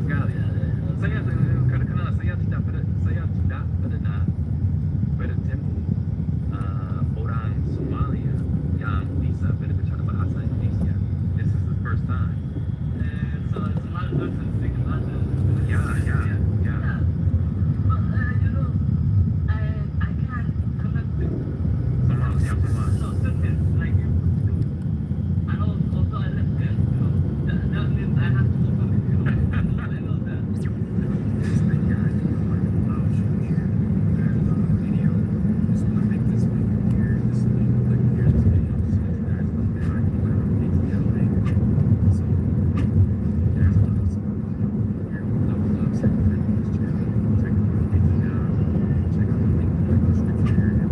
sekali. Saya kadang-kadang saya tidak pernah bertemu orang Somalia yang bisa berbicara bahasa Indonesia. This is the first time. So it's a lot of time to speak about it. Yeah. But you know, I can't connect with Somalia. No, sentence like you do. And also I left there. You know, that means I have to open it. You know, I know that. This is the guy who allows you here. There's a video. This one, I think this link here, this link, click here, this video. So there's the guy who went on ATL link. So there's one of some here. Double up, second this channel. Check out the link down. Check out the link in the description area.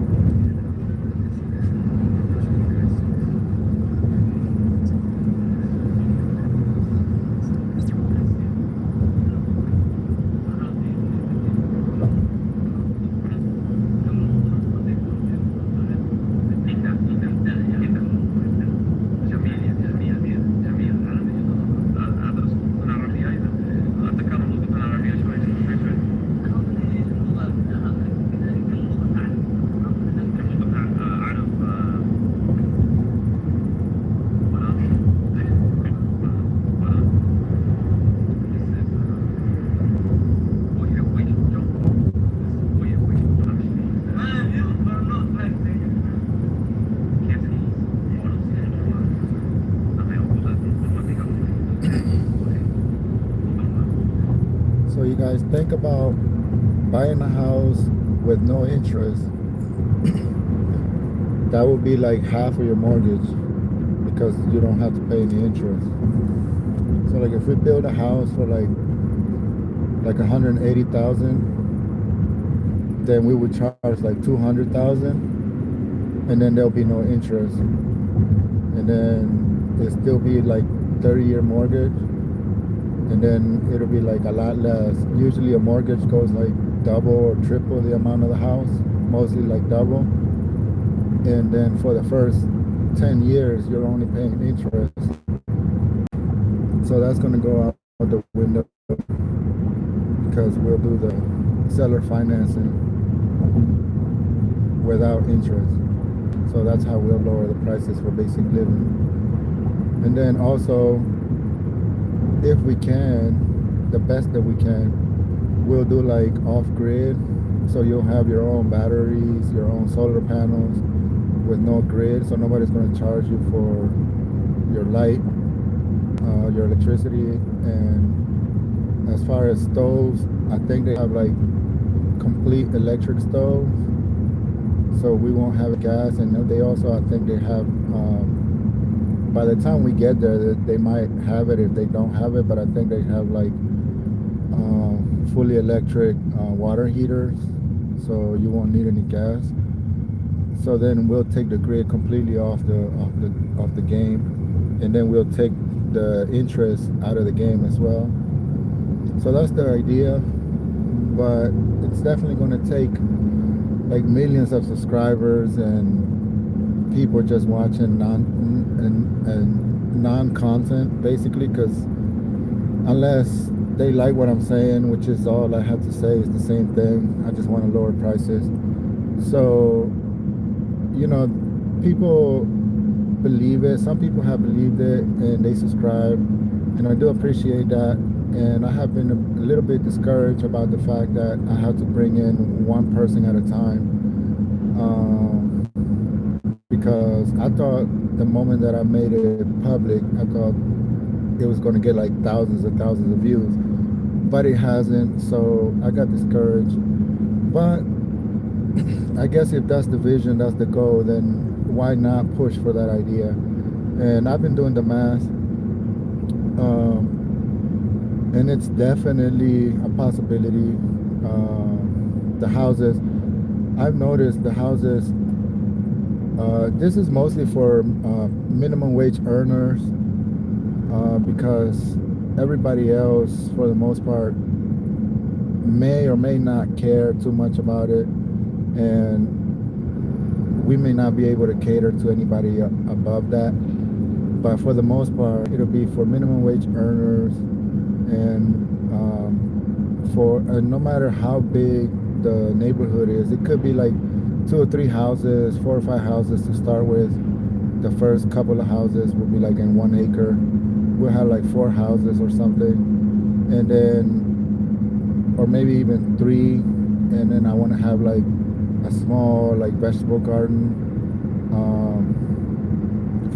So you guys think about buying a house with no interest. That would be like half of your mortgage because you don't have to pay any interest. So like if we build a house for like 180,000, then we would charge like 200,000, and then there'll be no interest, and then it'll still be like 30-year mortgage, and then it'll be like a lot less. Usually a mortgage goes like double or triple the amount of the house, mostly like double. And then for the first 10 years, you're only paying interest. So that's going to go out the window because we'll do the seller financing without interest. So that's how we'll lower the prices for basic living. And then also, if we can, the best that we can, we'll do like off-grid. So you'll have your own batteries, your own solar panels with no grid. So nobody's going to charge you for your light, your electricity. And as far as stoves, I think they have like complete electric stoves. So we won't have gas. And they also, I think they have, by the time we get there, they might have it if they don't have it, but I think they have like fully electric water heaters, so you won't need any gas. So then we'll take the grid completely off the game, and then we'll take the interest out of the game as well. So that's the idea, but it's definitely going to take like millions of subscribers and people just watching non-content basically, because unless they like what I'm saying, which is all I have to say is the same thing, I just want to lower prices. So, you know, people believe it. Some people have believed it and they subscribe, and I do appreciate that. And I have been a little bit discouraged about the fact that I have to bring in one person at a time, because I thought the moment that I made it public, I thought it was going to get like thousands and thousands of views, but it hasn't. So I got discouraged. But I guess if that's the vision, that's the goal, then why not push for that idea? And I've been doing the math, and it's definitely a possibility. The houses, I've noticed the houses, this is mostly for minimum wage earners, because everybody else, for the most part, may or may not care too much about it, and we may not be able to cater to anybody above that. But for the most part, it'll be for minimum wage earners and For no matter how big the neighborhood is, it could be like 2 or 3 houses, 4 or 5 houses to start with. The first couple of houses will be like in 1 acre. We'll have like 4 houses or something, and then, or maybe even three, and then I want to have like a small like vegetable garden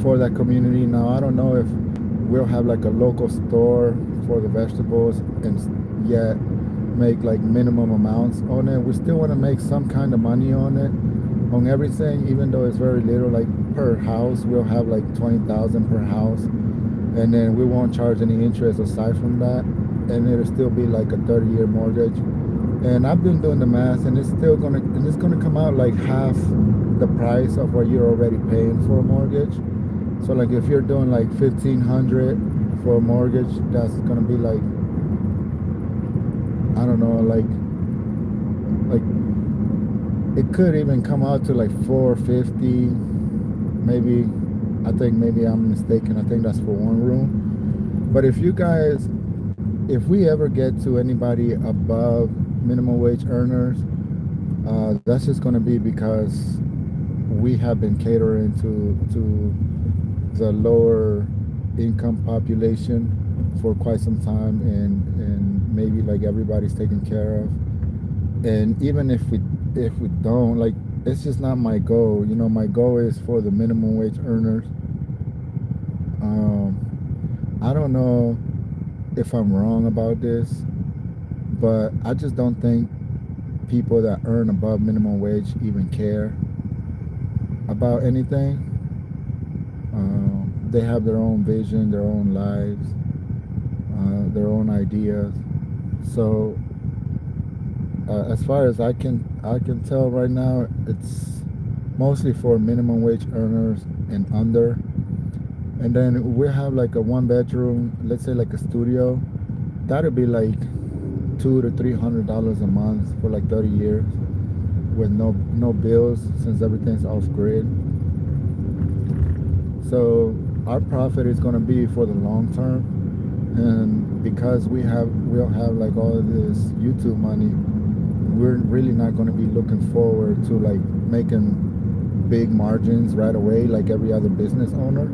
for that community. Now I don't know if we'll have like a local store for the vegetables and yet make like minimum amounts on it. We still want to make some kind of money on it, on everything, even though it's very little. Like per house, we'll have like 20,000 per house, and then we won't charge any interest aside from that, and it'll still be like a 30-year mortgage. And I've been doing the math, and it's gonna come out like half the price of what you're already paying for a mortgage. So like if you're doing like 1,500 for a mortgage, that's gonna be like, I don't know, like it could even come out to like 450, maybe. I think maybe I'm mistaken. I think that's for one room. But if we ever get to anybody above minimum wage earners, that's just going to be because we have been catering to the lower income population for quite some time, and maybe like everybody's taken care of. And even if we don't, like, it's just not my goal. My goal is for the minimum wage earners. I don't know if I'm wrong about this, but I just don't think people that earn above minimum wage even care about anything. They have their own vision, their own lives, their own ideas. So as far as I can tell right now, it's mostly for minimum wage earners and under. And then we have like a 1 bedroom, let's say like a studio. That'll be like $200 to $300 a month for like 30 years with no bills, since everything's off grid. So our profit is going to be for the long term, and because we'll have like all of this YouTube money, we're really not going to be looking forward to like making big margins right away like every other business owner.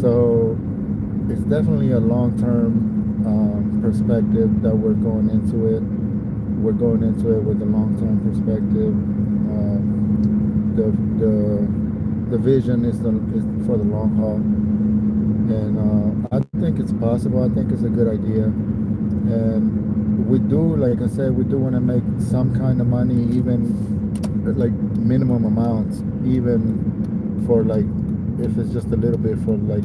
So it's definitely a long-term perspective that we're going into it. We're going into it with a long-term perspective. The vision is for the long haul, and I think it's possible. I think it's a good idea, and we do, like I said, we do want to make some kind of money, even like minimum amounts, even for like, if it's just a little bit, for like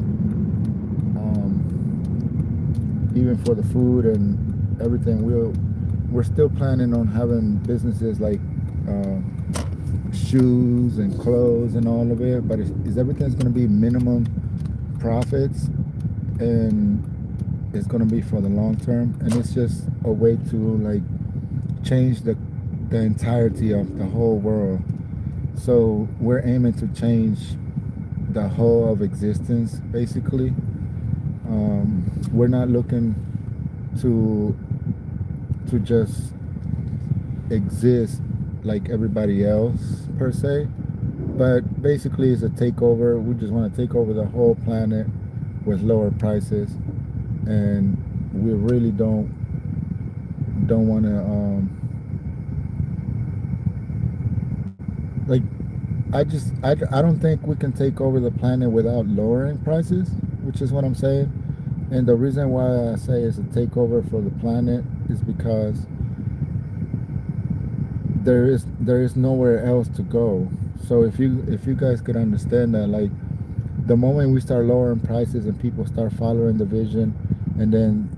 even for the food and everything. We're still planning on having businesses like shoes and clothes and all of it, but everything's going to be minimum profits, and it's going to be for the long term, and it's just a way to like change the entirety of the whole world. So we're aiming to change the whole of existence, basically. We're not looking to just exist like everybody else per se, but basically it's a takeover. We just want to take over the whole planet with lower prices, and we really don't want to like, I don't think we can take over the planet without lowering prices, which is what I'm saying. And the reason why I say it's a takeover for the planet is because there is nowhere else to go. So if you guys could understand that, like, the moment we start lowering prices and people start following the vision, and then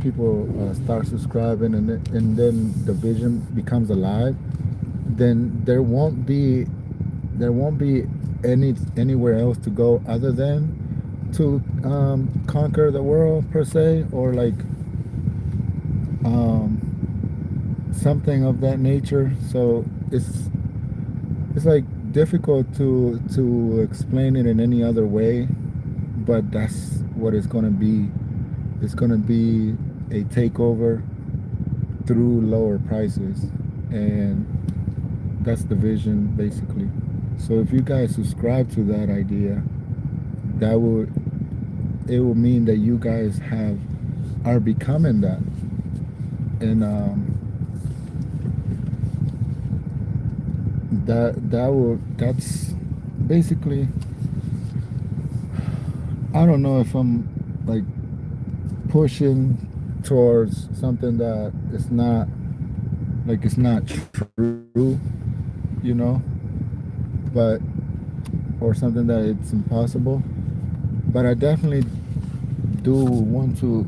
people start subscribing, and then the vision becomes alive, then there won't be anywhere else to go other than to conquer the world per se, or like something of that nature. So it's like difficult to explain it in any other way, but that's what it's going to be. it's gonna be a takeover through lower prices, and that's the vision basically. So if you guys subscribe to that idea, that would it will mean that you guys are becoming that, and that's basically, I don't know if I'm like pushing towards something that is not, like, it's not true, you know, but or something that it's impossible. But I definitely do want to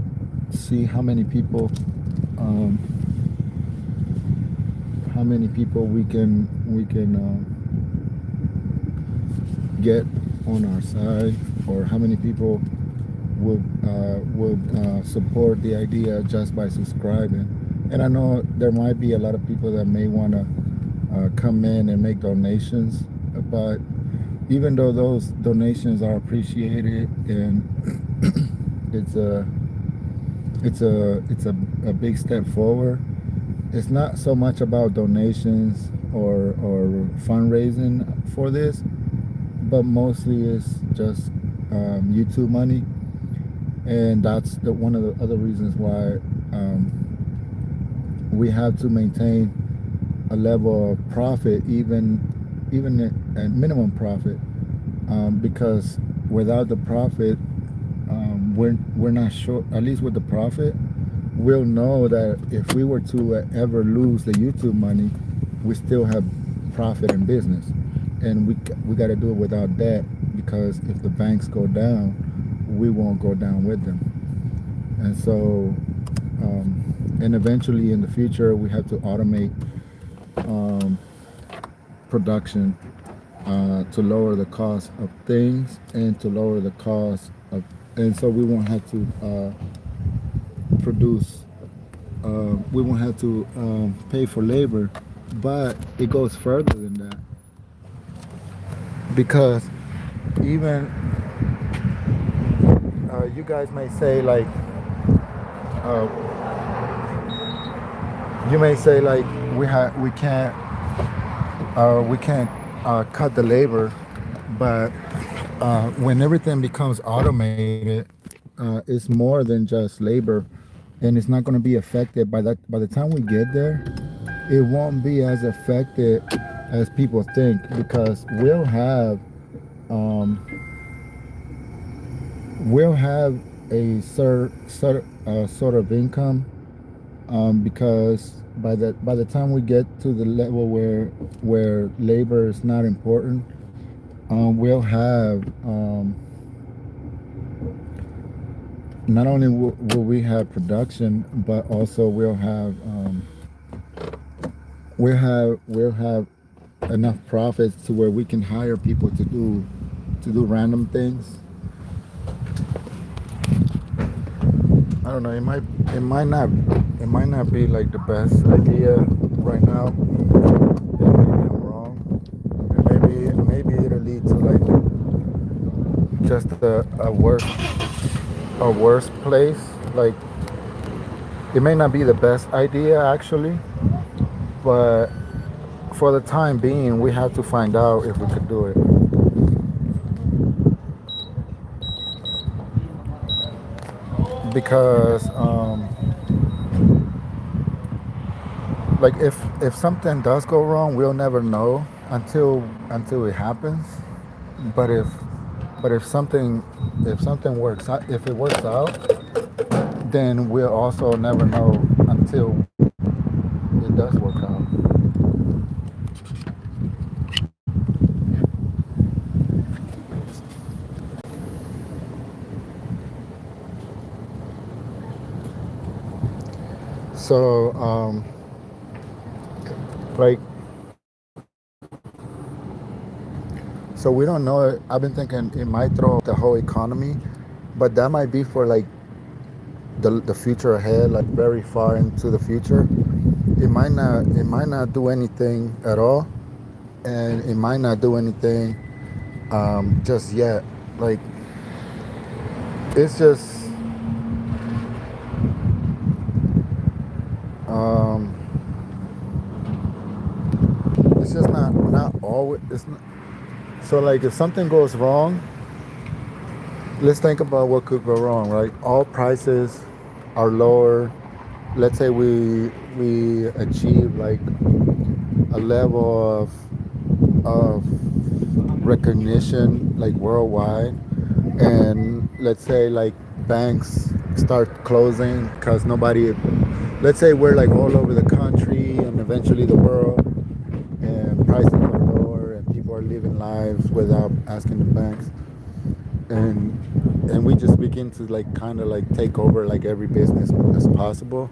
see um, how many people we can get on our side, or how many people would support the idea just by subscribing. And I know there might be a lot of people that may want to come in and make donations, but even though those donations are appreciated, and it's a it's a big step forward, it's not so much about donations or fundraising for this, but mostly it's just YouTube money. And that's one of the other reasons why we have to maintain a level of profit, even at minimum profit, because without the profit, we're not sure. At least with the profit, we'll know that if we were to ever lose the YouTube money, we still have profit in business, and we got to do it without debt, because if the banks go down, we won't go down with them. And so, and eventually in the future, we have to automate um, production to lower the cost of things, and to lower the cost of, and so we won't have to produce, we won't have to pay for labor. But it goes further than that, because even you guys may say like, uh, you may say like, we can't cut the labor, but when everything becomes automated, it's more than just labor, and it's not going to be affected by that. By the time we get there, it won't be as affected as people think, because um, we'll have a sort of income, because by the time we get to the level where labor is not important, we'll have, not only will we have production, but also we'll have enough profits to where we can hire people to do random things. I don't know. It might not be like the best idea right now. And maybe I'm wrong. And maybe it'll lead to like just a worse place. Like, it may not be the best idea actually, but for the time being, we have to find out if we could do it. Because like, if something does go wrong, we'll never know until it happens. But if something works out, if it works out, then we'll also never know until it does work out. So like, so we don't know it. I've been thinking it might throw the whole economy, but that might be for like the future ahead, like very far into the future. It might not do anything at all, and it might not do anything just yet. Like, it's just Um, it's just not always. It's not, so like if something goes wrong, let's think about what could go wrong, right? All prices are lower. Let's say we achieve like a level of recognition like worldwide, and let's say like banks start closing because nobody, let's say we're like all over the country and eventually the world, and prices are lower and people are living lives without asking the banks, and we just begin to like kind of like take over like every business as possible,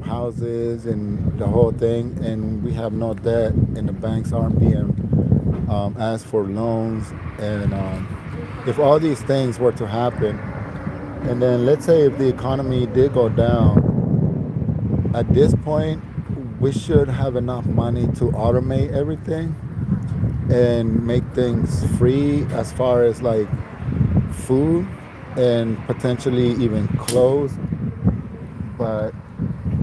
houses and the whole thing, and we have no debt and the banks aren't being asked for loans, and if all these things were to happen, and then let's say if the economy did go down, at this point we should have enough money to automate everything and make things free as far as like food and potentially even clothes. But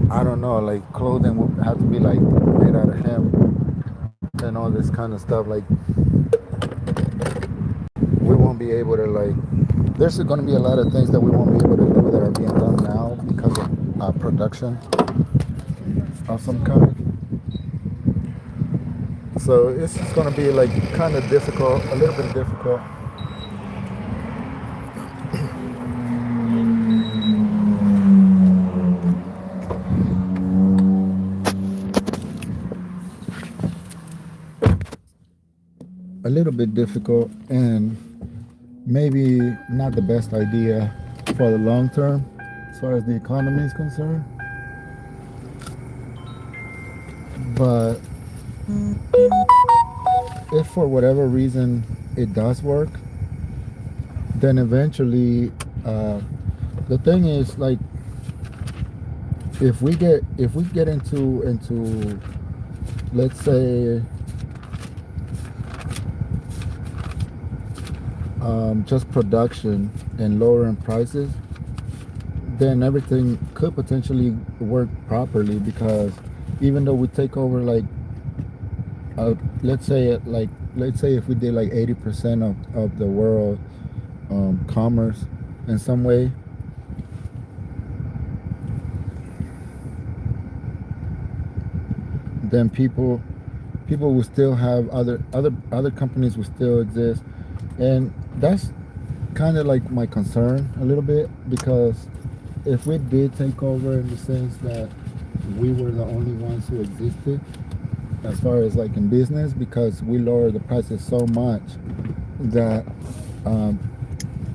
I don't know, like clothing would have to be like made out of hemp and all this kind of stuff. Like we won't be able to like. There's going to be a lot of things that we won't be able to do that are being done now because of production of some kind. So it's just going to be like kind of difficult, a little bit difficult. A little bit difficult, and maybe not the best idea for the long term as far as the economy is concerned. But if for whatever reason it does work, then eventually, the thing is like if we get into let's say just production and lowering prices, then everything could potentially work properly, because even though we take over like let's say if we did like 80% of the world commerce in some way, then people will still have other companies will still exist, and that's kind of like my concern a little bit, because if we did take over in the sense that we were the only ones who existed as far as like in business, because we lowered the prices so much that um,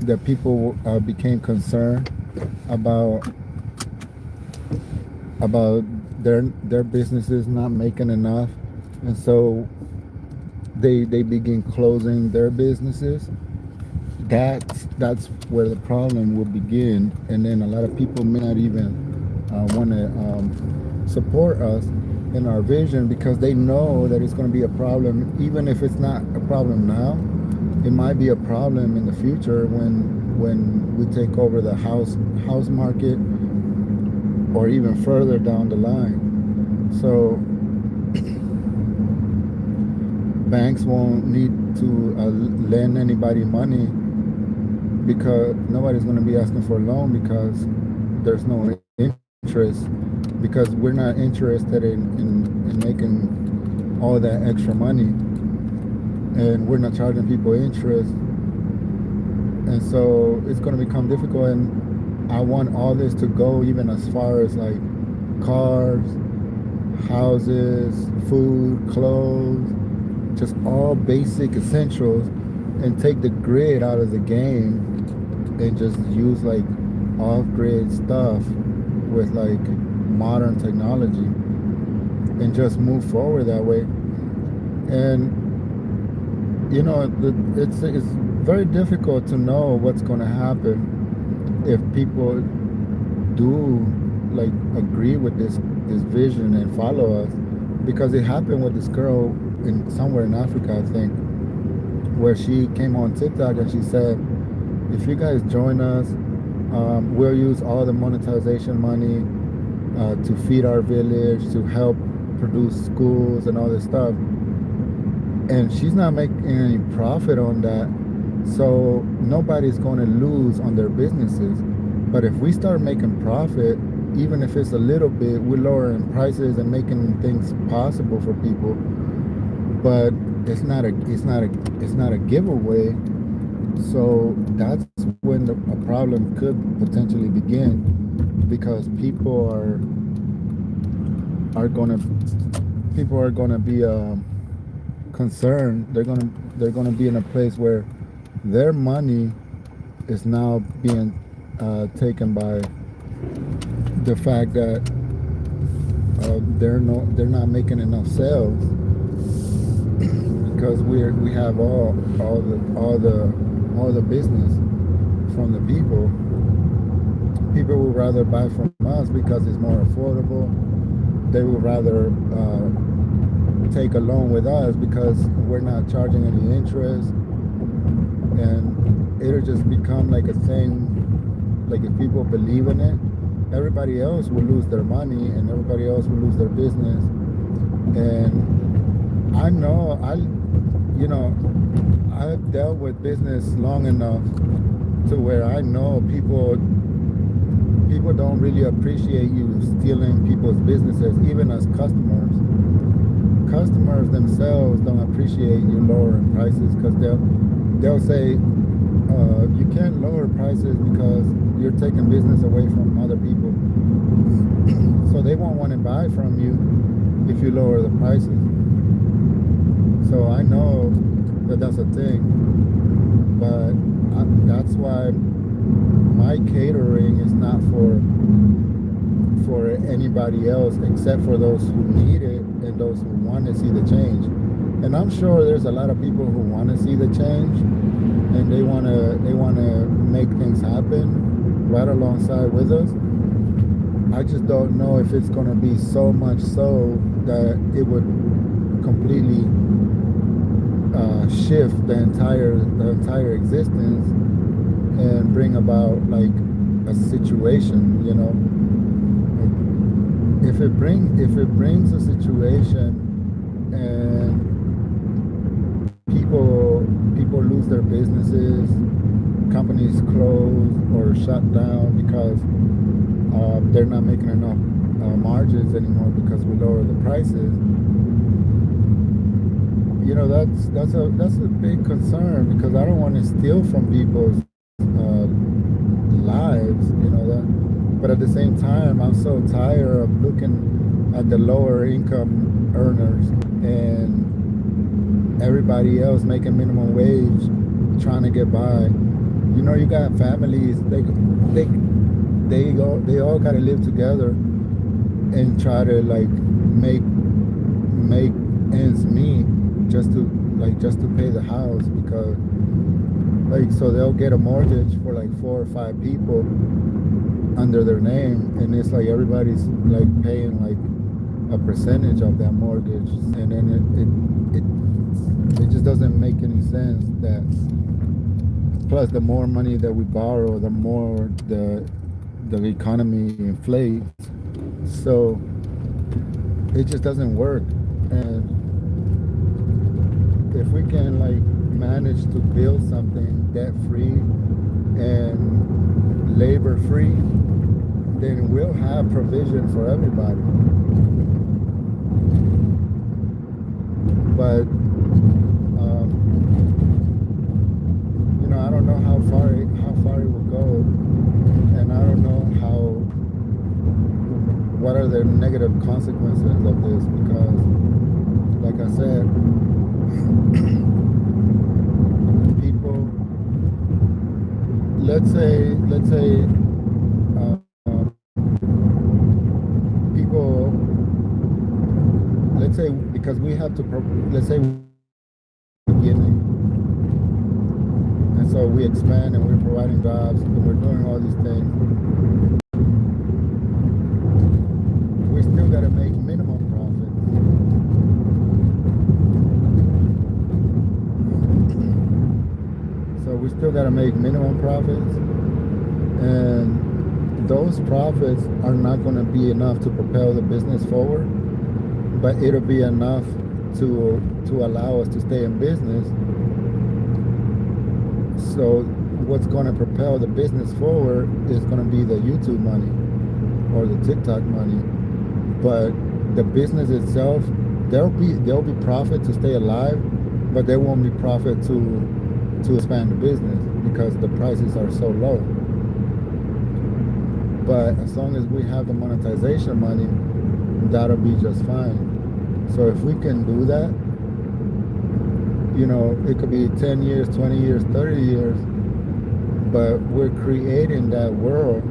that people became concerned about about their businesses not making enough, and so they begin closing their businesses. That's where the problem will begin, and then a lot of people may not even want to support us in our vision, because they know that it's going to be a problem. Even if it's not a problem now, it might be a problem in the future when we take over the house market, or even further down the line. So banks won't need to lend anybody money, because nobody's going to be asking for a loan, because there's no interest, because we're not interested in making all that extra money, and we're not charging people interest, and so it's going to become difficult. And I want all this to go even as far as like cars, houses, food, clothes, just all basic essentials, and take the grid out of the game and just use like off-grid stuff with like modern technology, and just move forward that way. And you know, it's very difficult to know what's going to happen if people do like agree with this vision and follow us, because it happened with this girl in somewhere in Africa, I think, where she came on TikTok and she said, if you guys join us, we'll use all the monetization money, to feed our village, to help produce schools and all this stuff. And she's not making any profit on that. So nobody's going to lose on their businesses. But if we start making profit, even if it's a little bit, we're lowering prices and making things possible for people. But it's not a giveaway. So that's when a problem could potentially begin, because people are gonna be concerned. They're gonna be in a place where their money is now being taken by the fact that they're not making enough sales, because we have all the business from the people. People would rather buy from us because it's more affordable. They would rather take a loan with us because we're not charging any interest, and it'll just become like a thing. Like, if people believe in it, everybody else will lose their money and everybody else will lose their business. And I know I've dealt with business long enough to where I know people don't really appreciate you stealing people's businesses, even as customers. Customers themselves don't appreciate you lowering prices, because they'll say you can't lower prices because you're taking business away from other people. So they won't want to buy from you if you lower the prices. So I know that that's a thing, but that's why my catering is not for anybody else except for those who need it and those who want to see the change. And I'm sure there's a lot of people who want to see the change, and they want to make things happen right alongside with us. I just don't know if it's going to be so much so that it would completely shift the entire existence and bring about like a situation, If it brings a situation and people lose their businesses, companies close or shut down because they're not making enough margins anymore because we lower the prices. That's a big concern, because I don't want to steal from people's lives, that. But at the same time, I'm so tired of looking at the lower income earners and everybody else making minimum wage, trying to get by. You got families. They all got to live together and try to like make ends meet just to pay the house, because so they'll get a mortgage for like 4 or 5 people under their name, and it's like everybody's like paying like a percentage of that mortgage, and then it just doesn't make any sense. That plus, the more money that we borrow, the more the economy inflates, so it just doesn't work. And if we can like manage to build something debt free and labor free, then we'll have provision for everybody. But I don't know how far it will go, and I don't know what are the negative consequences of this, because like I said, people, let's say people, let's say, because we have to, let's say beginning, and so we expand and we're providing jobs and we're doing all these things, we still got to make minimum profit. So we still got to make minimum profits, and those profits are not going to be enough to propel the business forward, but it'll be enough to allow us to stay in business. So what's going to propel the business forward is going to be the YouTube money or the TikTok money. But the business itself, there'll be profit to stay alive, but there won't be profit to expand the business because the prices are so low. But as long as we have the monetization money, that'll be just fine. So if we can do that, it could be 10 years, 20 years, 30 years, but we're creating that world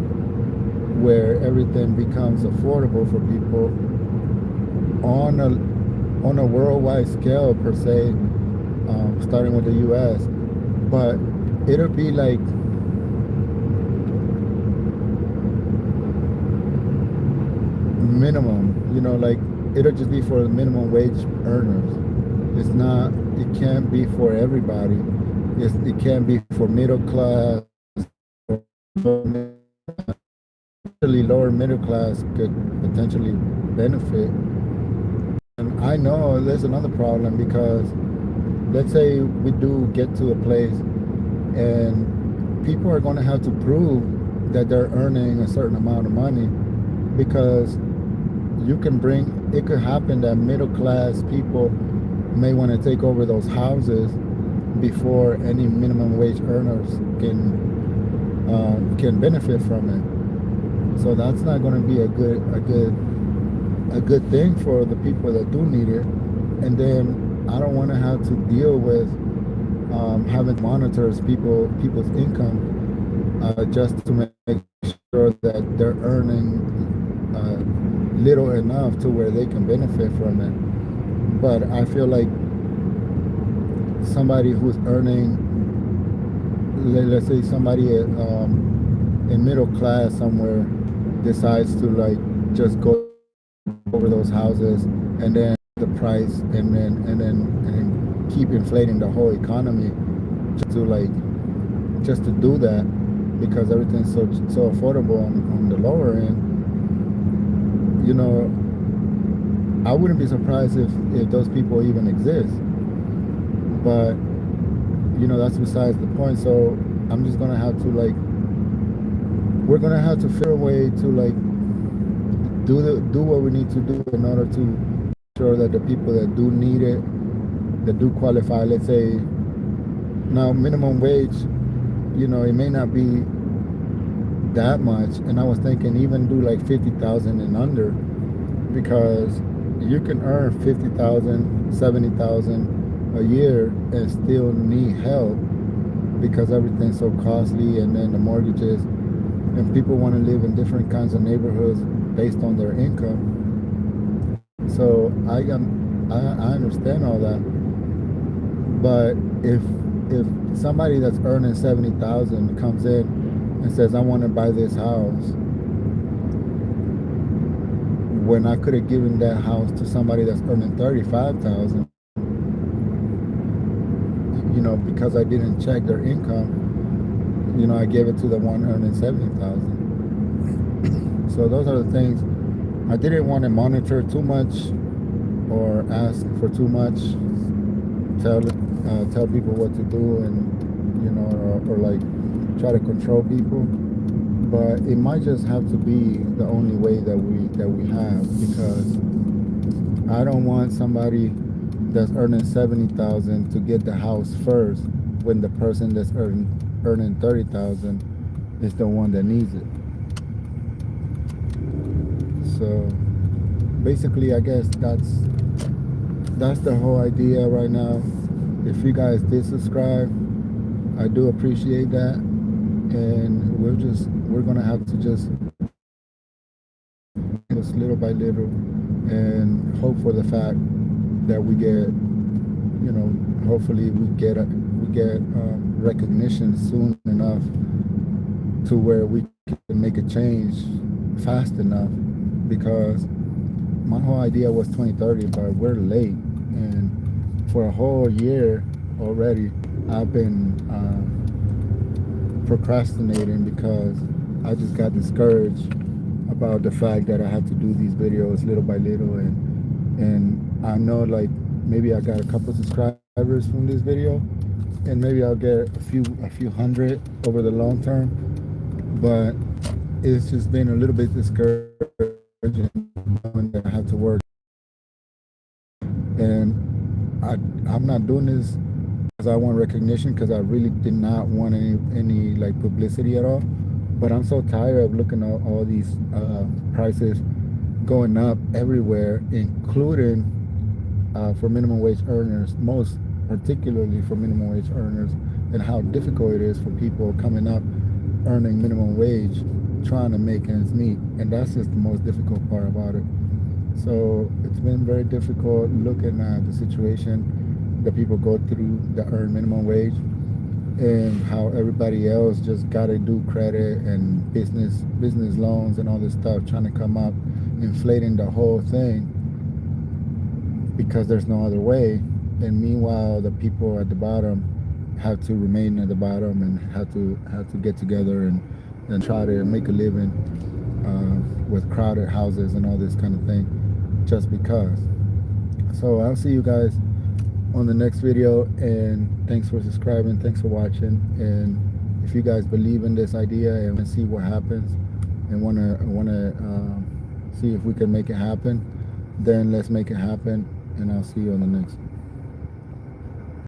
where everything becomes affordable for people on a worldwide scale per se, starting with the U.S. But it'll be like minimum, like it'll just be for the minimum wage earners. It can't be for everybody. It can't be for middle class. Lower middle class could potentially benefit. And I know there's another problem because let's say we do get to a place and people are going to have to prove that they're earning a certain amount of money, because it could happen that middle class people may want to take over those houses before any minimum wage earners can benefit from it. So that's not going to be a good thing for the people that do need it. And then I don't want to have to deal with having monitors people's income just to make sure that they're earning little enough to where they can benefit from it. But I feel like somebody who's earning, let's say somebody in middle class somewhere decides to like just go over those houses and then the price and then keep inflating the whole economy just to do that because everything's so affordable on the lower end. I wouldn't be surprised if those people even exist. But that's besides the point. So I'm just gonna have to we're gonna have to figure a way to do what we need to do in order to ensure that the people that do need it, that do qualify, let's say now minimum wage, it may not be that much, and I was thinking even do like 50,000 and under, because you can earn 50,000, 70,000 a year and still need help because everything's so costly, and then the mortgages, and people want to live in different kinds of neighborhoods based on their income. So I understand all that, but if somebody that's earning 70,000 comes in and says, I want to buy this house, when I could have given that house to somebody that's earning 35,000, because I didn't check their income, I gave it to the one earning 70,000. So those are the things. I didn't want to monitor too much or ask for too much, tell people what to do, and or try to control people. But it might just have to be the only way that we have, because I don't want somebody that's earning 70,000 to get the house first when the person that's earning 30,000 is the one that needs it. So basically, I guess that's the whole idea right now. If you guys did subscribe, I do appreciate that, and we're gonna have to just little by little and hope for the fact that we get, hopefully we get recognition soon enough to where we can make a change fast enough, because my whole idea was 2030, but we're late, and for a whole year already I've been procrastinating because I just got discouraged about the fact that I have to do these videos little by little, and I know like maybe I got a couple subscribers from this video, and maybe I'll get a few hundred over the long term, but it's just been a little bit discouraging knowing that I have to work, and I'm not doing this because I want recognition, because I really did not want any like publicity at all. But I'm so tired of looking at all these prices going up everywhere, including for minimum wage earners, most particularly for minimum wage earners, and how difficult it is for people coming up earning minimum wage trying to make ends meet. And that's just the most difficult part about it. So it's been very difficult looking at the situation that people go through that earn minimum wage, and how everybody else just got to do credit and business loans and all this stuff, trying to come up, inflating the whole thing because there's no other way. And meanwhile, the people at the bottom have to remain at the bottom and have to get together and try to make a living with crowded houses and all this kind of thing, just because. So I'll see you guys on the next video, and thanks for subscribing, thanks for watching. And if you guys believe in this idea and see what happens and want to see if we can make it happen, then let's make it happen, and I'll see you on the next